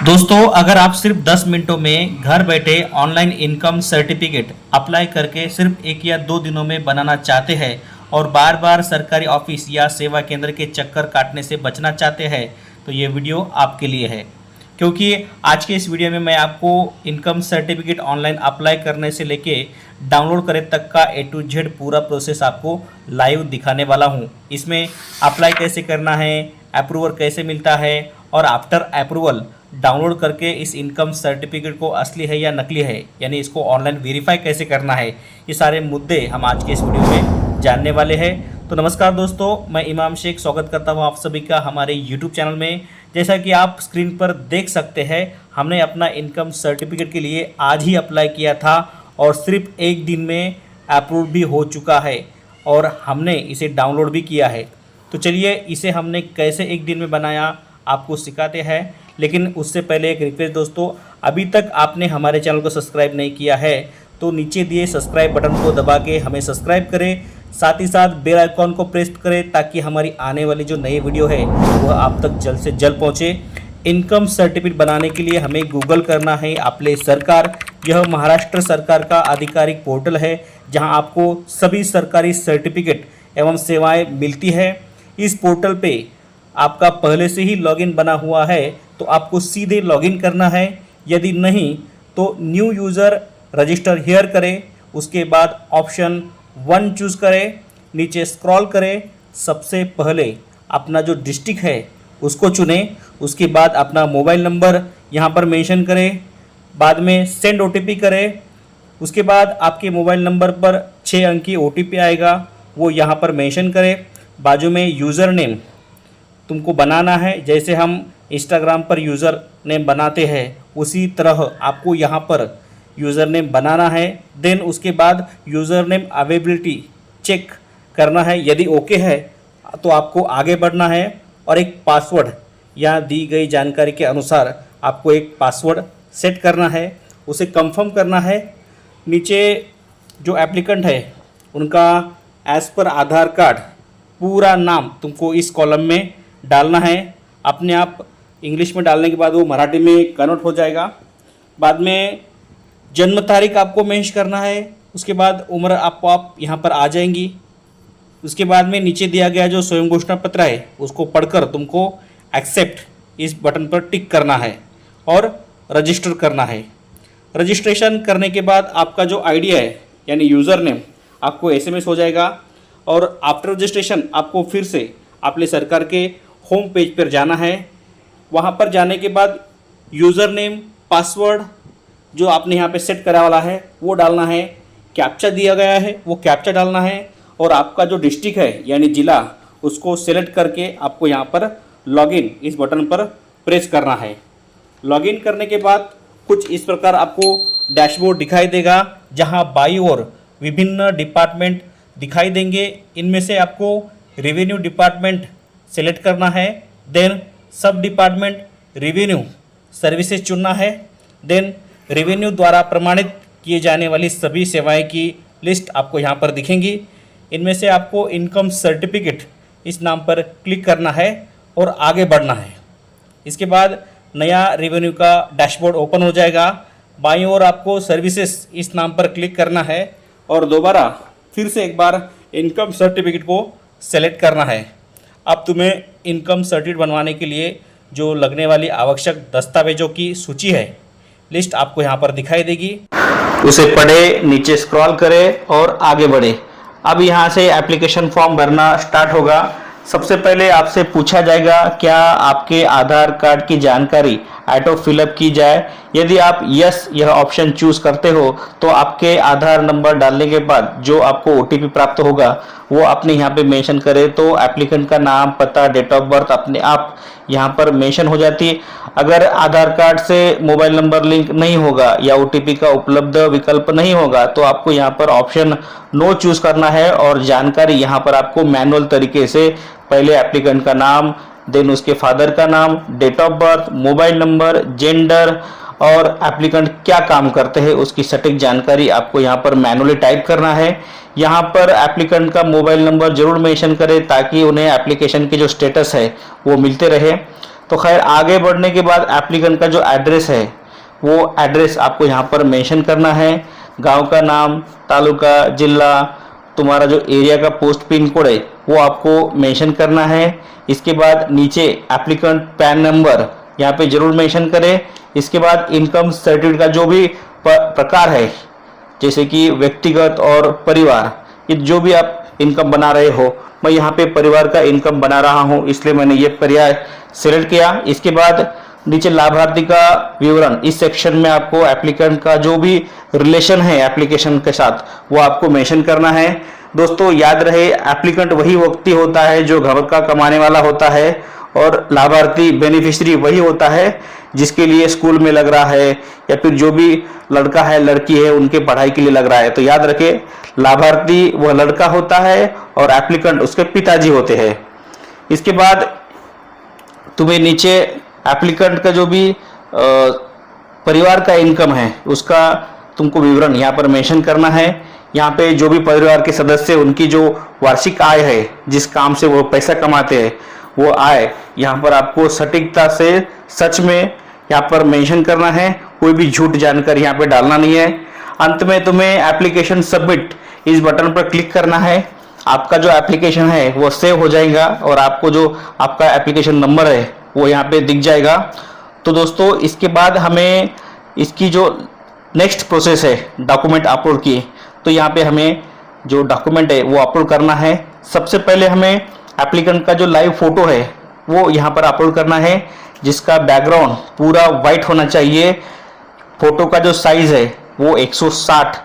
दोस्तों, अगर आप सिर्फ 10 मिनटों में घर बैठे ऑनलाइन इनकम सर्टिफिकेट अप्लाई करके सिर्फ 1 या 2 दिनों में बनाना चाहते हैं और बार बार सरकारी ऑफिस या सेवा केंद्र के चक्कर काटने से बचना चाहते हैं तो ये वीडियो आपके लिए है। क्योंकि आज के इस वीडियो में मैं आपको इनकम सर्टिफिकेट ऑनलाइन अप्लाई करने से लेके डाउनलोड करे तक का A to Z पूरा प्रोसेस आपको लाइव दिखाने वाला हूँ। इसमें अप्लाई कैसे करना है, अप्रूवल कैसे मिलता है और आफ्टर अप्रूवल डाउनलोड करके इस इनकम सर्टिफिकेट को असली है या नकली है, यानी इसको ऑनलाइन वेरीफाई कैसे करना है, ये सारे मुद्दे हम आज के इस वीडियो में जानने वाले हैं। तो नमस्कार दोस्तों, मैं इमाम शेख स्वागत करता हूँ आप सभी का हमारे यूट्यूब चैनल में। जैसा कि आप स्क्रीन पर देख सकते हैं, हमने अपना इनकम सर्टिफिकेट के लिए आज ही अप्लाई किया था और सिर्फ 1 दिन में अप्रूव भी हो चुका है और हमने इसे डाउनलोड भी किया है। तो चलिए इसे हमने कैसे 1 दिन में बनाया आपको सिखाते हैं। लेकिन उससे पहले एक रिक्वेस्ट दोस्तों, अभी तक आपने हमारे चैनल को सब्सक्राइब नहीं किया है तो नीचे दिए सब्सक्राइब बटन को दबा के हमें सब्सक्राइब करें, साथ ही साथ बेल आइकॉन को प्रेस करें ताकि हमारी आने वाली जो नई वीडियो है वह आप तक जल्द से जल्द पहुँचे। इनकम सर्टिफिकेट बनाने के लिए हमें गूगल करना है आपले सरकार। यह महाराष्ट्र सरकार का आधिकारिक पोर्टल है जहां आपको सभी सरकारी सर्टिफिकेट एवं सेवाएं मिलती है। इस पोर्टल पे आपका पहले से ही लॉगिन बना हुआ है तो आपको सीधे लॉगिन करना है। यदि नहीं तो न्यू यूज़र रजिस्टर हियर करें, उसके बाद ऑप्शन 1 चूज़ करें, नीचे स्क्रॉल करें, सबसे पहले अपना जो डिस्ट्रिक्ट है उसको चुनें, उसके बाद अपना मोबाइल नंबर यहाँ पर मेंशन करें, बाद में सेंड OTP करें। उसके बाद आपके मोबाइल नंबर पर 6 अंकी OTP आएगा, वो यहाँ पर मेंशन करें। बाजू में यूज़र नेम तुमको बनाना है, जैसे हम इंस्टाग्राम पर यूज़र नेम बनाते हैं उसी तरह आपको यहाँ पर यूज़र नेम बनाना है। देन उसके बाद यूज़र नेम अवेलेबिलिटी चेक करना है, यदि ओके है तो आपको आगे बढ़ना है और एक पासवर्ड यहाँ दी गई जानकारी के अनुसार आपको एक पासवर्ड सेट करना है, उसे कंफर्म करना है। नीचे जो एप्लीकेंट है उनका एज़ पर आधार कार्ड पूरा नाम तुमको इस कॉलम में डालना है। अपने आप इंग्लिश में डालने के बाद वो मराठी में कन्वर्ट हो जाएगा। बाद में जन्म तारीख आपको मेंशन करना है, उसके बाद उम्र आपको आप यहाँ पर आ जाएंगी। उसके बाद में नीचे दिया गया जो स्वयं घोषणा पत्र है उसको पढ़कर तुमको एक्सेप्ट इस बटन पर टिक करना है और रजिस्टर करना है। रजिस्ट्रेशन करने के बाद आपका जो आईडी है यानी यूज़र नेम आपको SMS हो जाएगा और आफ्टर रजिस्ट्रेशन आपको फिर से अपने सरकार के होम पेज पर जाना है। वहाँ पर जाने के बाद यूज़र नेम, पासवर्ड जो आपने यहाँ पे सेट करा वाला है वो डालना है, कैप्चा दिया गया है वो कैप्चा डालना है और आपका जो डिस्ट्रिक्ट है यानी ज़िला उसको सेलेक्ट करके आपको यहाँ पर लॉगिन इस बटन पर प्रेस करना है। लॉगिन करने के बाद कुछ इस प्रकार आपको डैशबोर्ड दिखाई देगा जहाँ बाईं ओर विभिन्न डिपार्टमेंट दिखाई देंगे। इनमें से आपको रेवेन्यू डिपार्टमेंट सेलेक्ट करना है, देन सब डिपार्टमेंट रेवेन्यू सर्विसेज चुनना है। देन रेवेन्यू द्वारा प्रमाणित किए जाने वाली सभी सेवाएं की लिस्ट आपको यहाँ पर दिखेंगी। इनमें से आपको इनकम सर्टिफिकेट इस नाम पर क्लिक करना है और आगे बढ़ना है। इसके बाद नया रेवेन्यू का डैशबोर्ड ओपन हो जाएगा। बाईं ओर आपको सर्विसेज इस नाम पर क्लिक करना है और दोबारा फिर से एक बार इनकम सर्टिफिकेट को सेलेक्ट करना है। अब तुम्हें इनकम सर्टिफिकेट बनवाने के लिए जो लगने वाली आवश्यक दस्तावेजों की सूची है, लिस्ट आपको यहाँ पर दिखाई देगी। उसे पढ़े, नीचे स्क्रॉल करें और आगे बढ़े। अब यहाँ से एप्लीकेशन फॉर्म भरना स्टार्ट होगा। सबसे पहले आपसे पूछा जाएगा क्या आपके आधार कार्ड की जानकारी ऑटो फिलअप की जाए। यदि आप यस यह ऑप्शन चूज करते हो तो आपके आधार नंबर डालने के बाद जो आपको OTP प्राप्त होगा वो आपने यहाँ पे मेंशन करे तो एप्लीकेंट का नाम, पता, डेट ऑफ बर्थ अपने आप यहाँ पर मेंशन हो जाती है। अगर आधार कार्ड से मोबाइल नंबर लिंक नहीं होगा या OTP का उपलब्ध विकल्प नहीं होगा तो आपको यहाँ पर ऑप्शन नो चूज करना है और जानकारी यहाँ पर आपको मैनुअल तरीके से पहले एप्लीकेंट का नाम, देन उसके फादर का नाम, date of birth, mobile number, gender और एप्लीकेंट क्या काम करते हैं उसकी सटीक जानकारी आपको यहाँ पर मैनुअली टाइप करना है। यहाँ पर एप्लीकेंट का मोबाइल नंबर जरूर मेंशन करें ताकि उन्हें एप्लीकेशन की जो स्टेटस है वो मिलते रहे। तो खैर आगे बढ़ने के बाद एप्लीकेंट का जो एड्रेस है वो एड्रेस आपको यहाँ पर मेंशन करना है। गांव का नाम, तालुका, जिला, तुम्हारा जो एरिया का पोस्ट पिन कोड है वो आपको मेंशन करना है। इसके बाद नीचे एप्लीकेंट पैन नंबर यहाँ पे जरूर मेंशन करें। इसके बाद इनकम सर्टिफिकेट का जो भी प्रकार है, जैसे कि व्यक्तिगत और परिवार, ये जो भी आप इनकम बना रहे हो, मैं यहाँ पे परिवार का इनकम बना रहा हूँ इसलिए मैंने ये पर्याय सिलेक्ट किया। इसके बाद नीचे लाभार्थी का विवरण, इस सेक्शन में आपको एप्लीकेंट का जो भी रिलेशन है एप्लीकेशन के साथ वो आपको मेंशन करना है। दोस्तों याद रहे, एप्लीकेंट वही व्यक्ति होता है जो घर का कमाने वाला होता है और लाभार्थी बेनिफिशियरी वही होता है जिसके लिए स्कूल में लग रहा है या फिर जो भी लड़का है लड़की है उनके पढ़ाई के लिए लग रहा है। तो याद रखें, लाभार्थी वह लड़का होता है और एप्लीकेंट उसके पिताजी होते हैं। इसके बाद तुम्हें नीचे एप्लीकेंट का जो भी परिवार का इनकम है उसका तुमको विवरण यहाँ पर मेंशन करना है। यहाँ पे जो भी परिवार के सदस्य उनकी जो वार्षिक आय है, जिस काम से वो पैसा कमाते हैं, वो आय यहाँ पर आपको सटीकता से सच में यहाँ पर मेंशन करना है। कोई भी झूठ जानकारी यहाँ पे डालना नहीं है। अंत में तुम्हें एप्लीकेशन सबमिट इस बटन पर क्लिक करना है। आपका जो एप्लीकेशन है वो सेव हो जाएगा और आपको जो आपका एप्लीकेशन नंबर है वो यहाँ पे दिख जाएगा। तो दोस्तों इसके बाद हमें इसकी जो नेक्स्ट प्रोसेस है डॉक्यूमेंट अपलोड की, तो यहाँ पे हमें जो डॉक्यूमेंट है वो अपलोड करना है। सबसे पहले हमें एप्लीकेंट का जो लाइव फोटो है वो यहाँ पर अपलोड करना है, जिसका बैकग्राउंड पूरा वाइट होना चाहिए। फोटो का जो साइज है वो 160,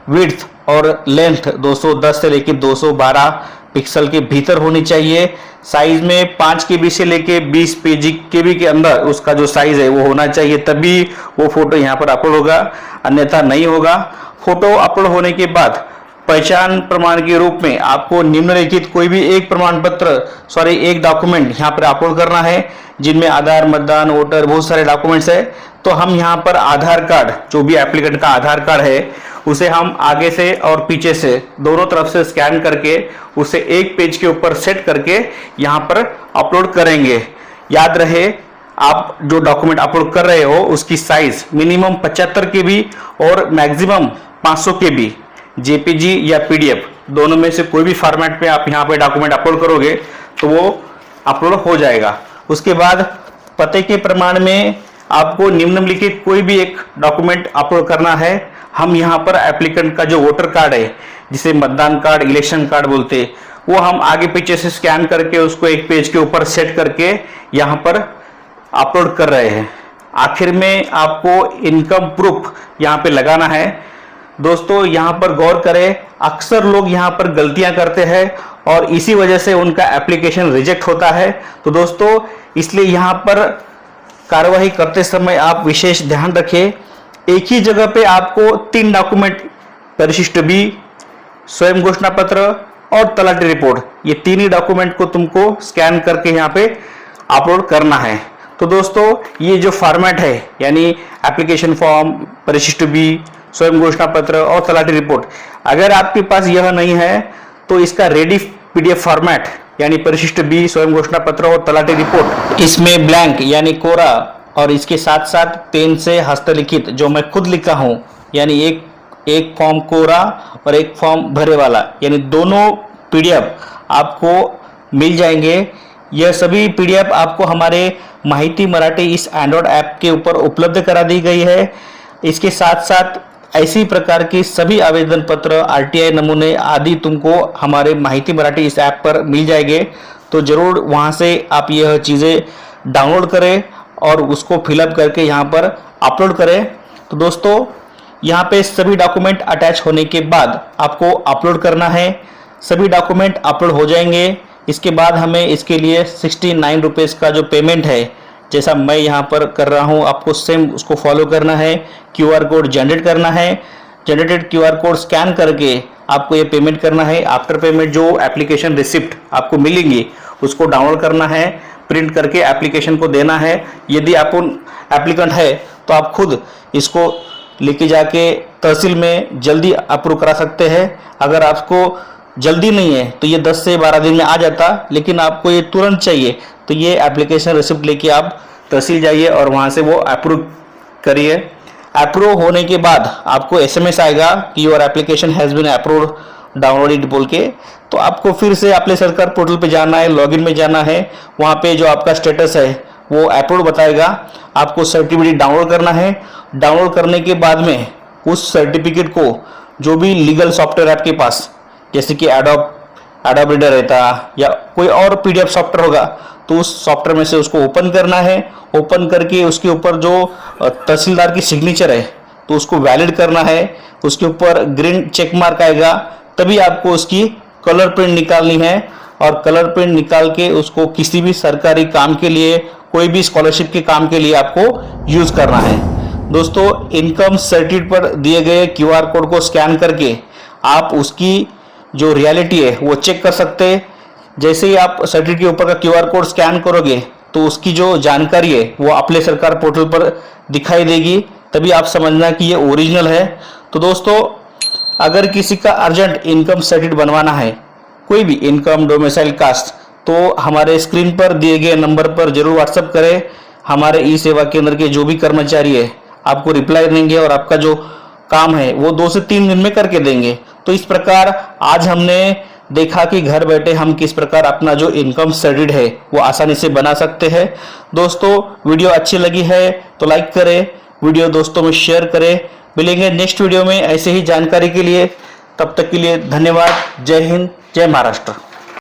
विड्थ और लेंथ 210 से लेकर 212 पिक्सल के भीतर होनी चाहिए। साइज में 5 KB से लेके 20 KB के अंदर उसका जो साइज है वो होना चाहिए, तभी वो फोटो यहाँ पर अपलोड होगा, अन्यथा नहीं होगा। फोटो अपलोड होने के बाद पहचान प्रमाण के रूप में आपको निम्नलिखित कोई भी एक प्रमाण पत्र एक डॉक्यूमेंट यहाँ पर अपलोड करना है, जिनमें आधार, मतदान, वोटर, बहुत सारे डॉक्यूमेंट्स है। तो हम यहाँ पर आधार कार्ड, जो भी एप्लीकेंट का आधार कार्ड है उसे हम आगे से और पीछे से दोनों तरफ से स्कैन करके उसे एक पेज के ऊपर सेट करके यहाँ पर अपलोड करेंगे। याद रहे, आप जो डॉक्यूमेंट अपलोड कर रहे हो उसकी साइज मिनिमम 75 KB और मैक्सिमम 500 KB, JPG या PDF दोनों में से कोई भी फॉर्मेट में आप यहाँ पे डॉक्यूमेंट अपलोड करोगे तो वो अपलोड हो जाएगा। उसके बाद पते के प्रमाण में आपको निम्नलिखित कोई भी एक डॉक्यूमेंट अपलोड करना है। हम यहाँ पर एप्लीकेंट का जो वोटर कार्ड है, जिसे मतदान कार्ड, इलेक्शन कार्ड बोलते हैं, वो हम आगे पीछे से स्कैन करके उसको एक पेज के ऊपर सेट करके यहाँ पर अपलोड कर रहे हैं। आखिर में आपको इनकम प्रूफ यहाँ पे लगाना है। दोस्तों यहाँ पर गौर करें, अक्सर लोग यहाँ पर गलतियां करते हैं और इसी वजह से उनका एप्लीकेशन रिजेक्ट होता है। तो दोस्तों इसलिए यहाँ पर कार्यवाही करते समय आप विशेष ध्यान रखें। एक ही जगह पे आपको 3 डॉक्यूमेंट, परिशिष्ट बी, स्वयं घोषणा पत्र और तलाटी रिपोर्ट, ये 3 ही डॉक्यूमेंट को तुमको स्कैन करके यहाँ पे अपलोड करना है। तो दोस्तों ये जो फॉर्मेट है, यानी एप्लीकेशन फॉर्म, परिशिष्ट बी, स्वयं घोषणा पत्र और तलाटी रिपोर्ट, अगर आपके पास यह नहीं है तो इसका रेडी PDF फॉर्मेट, यानी परिशिष्ट बी, स्वयं घोषणा पत्र और तलाटी रिपोर्ट, इसमें ब्लैंक यानी कोरा और इसके साथ साथ पेन से हस्तलिखित जो मैं खुद लिखा हूँ, यानी एक फॉर्म कोरा और एक फॉर्म भरे वाला, यानी दोनों PDF आपको मिल जाएंगे। यह सभी PDF आपको हमारे माहिती मराठी इस एंड्रॉयड ऐप के ऊपर उपलब्ध करा दी गई है। इसके साथ साथ ऐसी प्रकार की सभी आवेदन पत्र, RTI नमूने आदि तुमको हमारे माहिती मराठी इस ऐप पर मिल जाएंगे। तो ज़रूर वहाँ से आप यह चीज़ें डाउनलोड करें और उसको फिलअप करके यहाँ पर अपलोड करें। तो दोस्तों यहाँ पे सभी डॉक्यूमेंट अटैच होने के बाद आपको अपलोड करना है। सभी डॉक्यूमेंट अपलोड हो जाएंगे। इसके बाद हमें इसके लिए 69 रुपीज़ का जो पेमेंट है, जैसा मैं यहाँ पर कर रहा हूँ, आपको सेम उसको फॉलो करना है। QR कोड जनरेट करना है। जनरेटेड QR कोड स्कैन करके आपको ये पेमेंट करना है। आफ्टर पेमेंट जो एप्लीकेशन रिसिप्ट आपको मिलेंगी उसको डाउनलोड करना है, प्रिंट करके एप्लीकेशन को देना है। यदि आप एप्लीकेंट है तो आप खुद इसको लेके जाके तहसील में जल्दी अप्रूव करा सकते हैं। अगर आपको जल्दी नहीं है तो ये 10 से 12 दिन में आ जाता, लेकिन आपको ये तुरंत चाहिए तो ये एप्लीकेशन रिसिप्ट लेके आप तहसील जाइए और वहाँ से वो अप्रूव करिए। अप्रूव होने के बाद आपको SMS आएगा कि your application has been approved, download it बोल के। तो आपको फिर से अपने सरकार पोर्टल पे जाना है, लॉगिन में जाना है, वहाँ पे जो आपका स्टेटस है वो अप्रूव बताएगा। आपको सर्टिफिकेट डाउनलोड करना है। डाउनलोड करने के बाद में उस सर्टिफिकेट को जो भी लीगल सॉफ्टवेयर आपके पास, जैसे कि एडोब रीडर रहता या कोई और PDF सॉफ्टवेयर होगा, तो उस सॉफ्टवेयर में से उसको ओपन करना है। ओपन करके उसके ऊपर जो तहसीलदार की सिग्नेचर है तो उसको वैलिड करना है। उसके ऊपर ग्रीन चेक मार्क आएगा, तभी आपको उसकी कलर प्रिंट निकालनी है और कलर प्रिंट निकाल के उसको किसी भी सरकारी काम के लिए, कोई भी स्कॉलरशिप के काम के लिए आपको यूज करना है। दोस्तों, इनकम सर्टिफिकेट पर दिए गए QR कोड को स्कैन करके आप उसकी जो रियलिटी है वो चेक कर सकते हैं। जैसे ही आप सर्टिफिकेट के ऊपर का QR कोड स्कैन करोगे तो उसकी जो जानकारी है वो अपने सरकार पोर्टल पर दिखाई देगी, तभी आप समझना कि ये ओरिजिनल है। तो दोस्तों, अगर किसी का अर्जेंट इनकम सर्टिफिकेट बनवाना है, कोई भी इनकम, डोमिसाइल, कास्ट, तो हमारे स्क्रीन पर दिए गए नंबर पर जरूर व्हाट्सअप करें। हमारे ई सेवा केंद्र के जो भी कर्मचारी है आपको रिप्लाई देंगे और आपका जो काम है वो 2 से 3 दिन में करके देंगे। तो इस प्रकार आज हमने देखा कि घर बैठे हम किस प्रकार अपना जो इनकम सर्टिफिकेट है वो आसानी से बना सकते हैं। दोस्तों, वीडियो अच्छी लगी है तो लाइक करें, वीडियो दोस्तों में शेयर करें। मिलेंगे नेक्स्ट वीडियो में ऐसे ही जानकारी के लिए। तब तक के लिए धन्यवाद। जय हिंद, जय महाराष्ट्र।